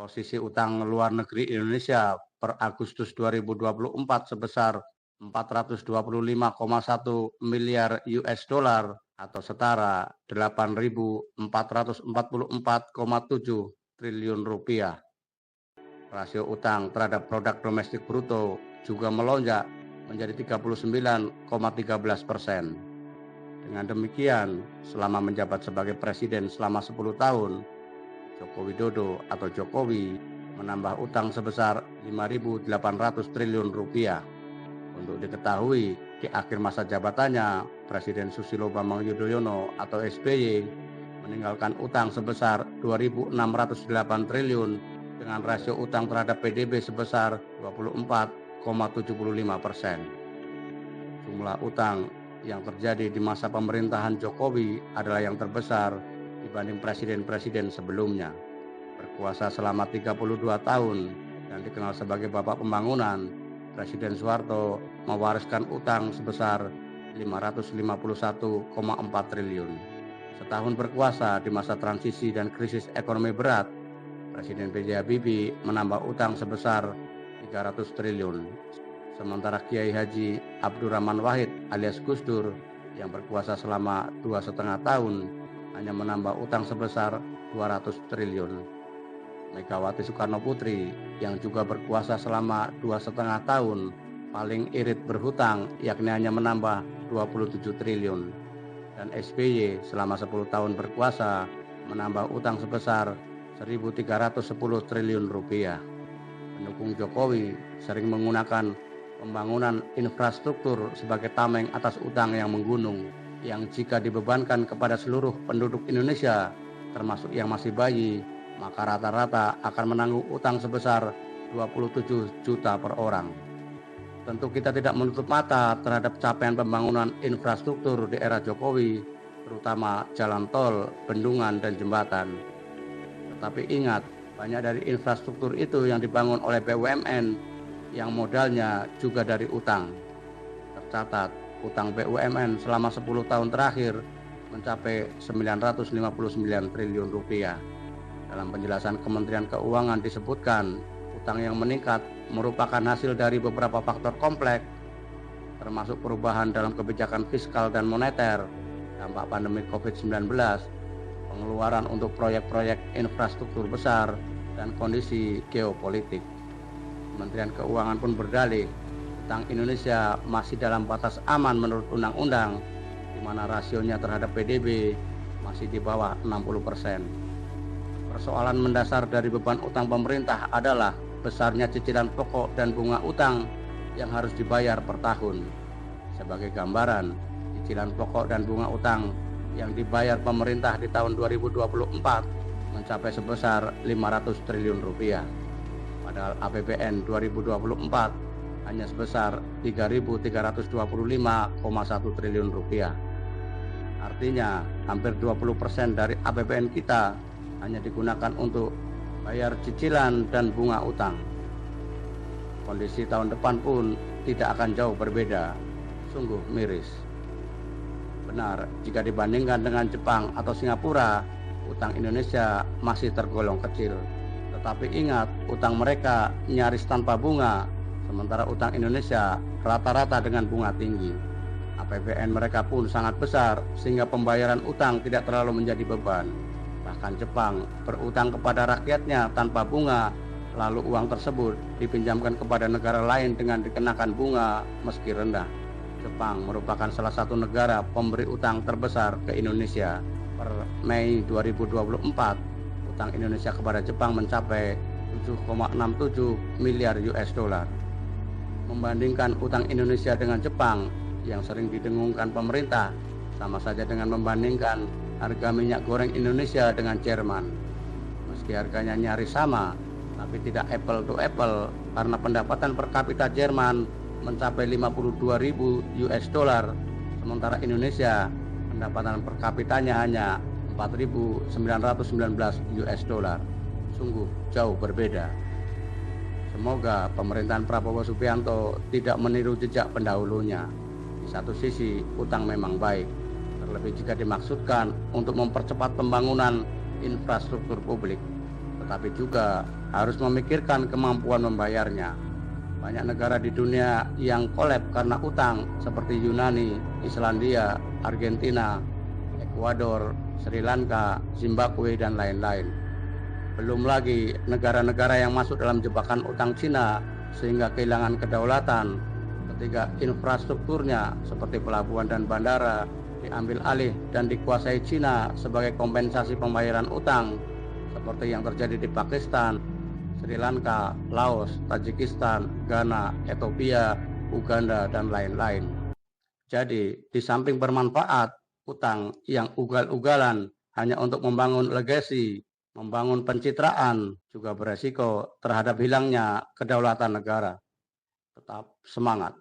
Posisi utang luar negeri Indonesia per Agustus 2024 sebesar 425,1 miliar US dollar atau setara 8.444,7 triliun rupiah. Rasio utang terhadap produk domestik bruto juga melonjak menjadi 39,13%. Dengan demikian, selama menjabat sebagai presiden selama 10 tahun, Joko Widodo atau Jokowi menambah utang sebesar 5.800 triliun rupiah. Untuk diketahui, di akhir masa jabatannya, Presiden Susilo Bambang Yudhoyono atau SBY meninggalkan utang sebesar 2.608 triliun dengan rasio utang terhadap PDB sebesar 24,75%. Jumlah utang yang terjadi di masa pemerintahan Jokowi adalah yang terbesar dibanding presiden-presiden sebelumnya. Berkuasa selama 32 tahun dan dikenal sebagai Bapak Pembangunan, Presiden Soeharto mewariskan utang sebesar 551,4 triliun. Setahun berkuasa di masa transisi dan krisis ekonomi berat, Presiden B.J. Habibie menambah utang sebesar 300 triliun. Sementara Kiai Haji Abdurrahman Wahid alias Gus Dur yang berkuasa selama 2,5 tahun hanya menambah utang sebesar 200 triliun. Megawati Soekarno Putri yang juga berkuasa selama 2,5 tahun paling irit berhutang yakni hanya menambah 27 triliun. Dan SBY selama 10 tahun berkuasa menambah utang sebesar 1.310 triliun rupiah. Pendukung Jokowi sering menggunakan pembangunan infrastruktur sebagai tameng atas utang yang menggunung, yang jika dibebankan kepada seluruh penduduk Indonesia, termasuk yang masih bayi, maka rata-rata akan menanggung utang sebesar 27 juta per orang. Tentu kita tidak menutup mata terhadap capaian pembangunan infrastruktur di era Jokowi, terutama jalan tol, bendungan, dan jembatan. Tetapi ingat, banyak dari infrastruktur itu yang dibangun oleh BUMN yang modalnya juga dari utang. Tercatat, utang BUMN selama 10 tahun terakhir mencapai 959 triliun rupiah. Dalam penjelasan Kementerian Keuangan disebutkan, utang yang meningkat merupakan hasil dari beberapa faktor kompleks, termasuk perubahan dalam kebijakan fiskal dan moneter, dampak pandemi COVID-19, pengeluaran untuk proyek-proyek infrastruktur besar, dan kondisi geopolitik. Kementerian Keuangan pun berdalih, utang Indonesia masih dalam batas aman menurut undang-undang, di mana rasionya terhadap PDB masih di bawah 60%. Persoalan mendasar dari beban utang pemerintah adalah besarnya cicilan pokok dan bunga utang yang harus dibayar per tahun. Sebagai gambaran, cicilan pokok dan bunga utang yang dibayar pemerintah di tahun 2024 mencapai sebesar 500 triliun rupiah. Padahal APBN 2024 hanya sebesar 3.325,1 triliun rupiah. Artinya, hampir 20% dari APBN kita hanya digunakan untuk bayar cicilan dan bunga utang. Kondisi tahun depan pun tidak akan jauh berbeda, sungguh miris. Benar, jika dibandingkan dengan Jepang atau Singapura, utang Indonesia masih tergolong kecil. Tetapi ingat, utang mereka nyaris tanpa bunga, sementara utang Indonesia rata-rata dengan bunga tinggi. APBN mereka pun sangat besar, sehingga pembayaran utang tidak terlalu menjadi beban. Bahkan Jepang berutang kepada rakyatnya tanpa bunga, lalu uang tersebut dipinjamkan kepada negara lain dengan dikenakan bunga meski rendah. Jepang merupakan salah satu negara pemberi utang terbesar ke Indonesia. Per Mei 2024, utang Indonesia kepada Jepang mencapai 7,67 miliar US dollar. Membandingkan utang Indonesia dengan Jepang yang sering didengungkan pemerintah, sama saja dengan membandingkan harga minyak goreng Indonesia dengan Jerman. Meski harganya nyaris sama, tapi tidak apple to apple karena pendapatan per kapita Jerman mencapai 52.000 US dollar, sementara Indonesia pendapatan per kapitanya hanya 4.919 US dollar. Sungguh jauh berbeda. Semoga pemerintahan Prabowo Subianto tidak meniru jejak pendahulunya. Di satu sisi, utang memang baik, terlebih jika dimaksudkan untuk mempercepat pembangunan infrastruktur publik. tetapi juga harus memikirkan kemampuan membayarnya. Banyak negara di dunia yang kolab karena utang seperti Yunani, Islandia, Argentina, Ekuador, Sri Lanka, Zimbabwe, dan lain-lain. Belum lagi negara-negara yang masuk dalam jebakan utang Cina sehingga kehilangan kedaulatan ketika infrastrukturnya seperti pelabuhan dan bandara diambil alih dan dikuasai Cina sebagai kompensasi pembayaran utang seperti yang terjadi di Pakistan, Sri Lanka, Laos, Tajikistan, Ghana, Ethiopia, Uganda, dan lain-lain. Jadi, di samping bermanfaat, utang yang ugal-ugalan hanya untuk membangun legasi, membangun pencitraan, juga beresiko terhadap hilangnya kedaulatan negara. Tetap semangat.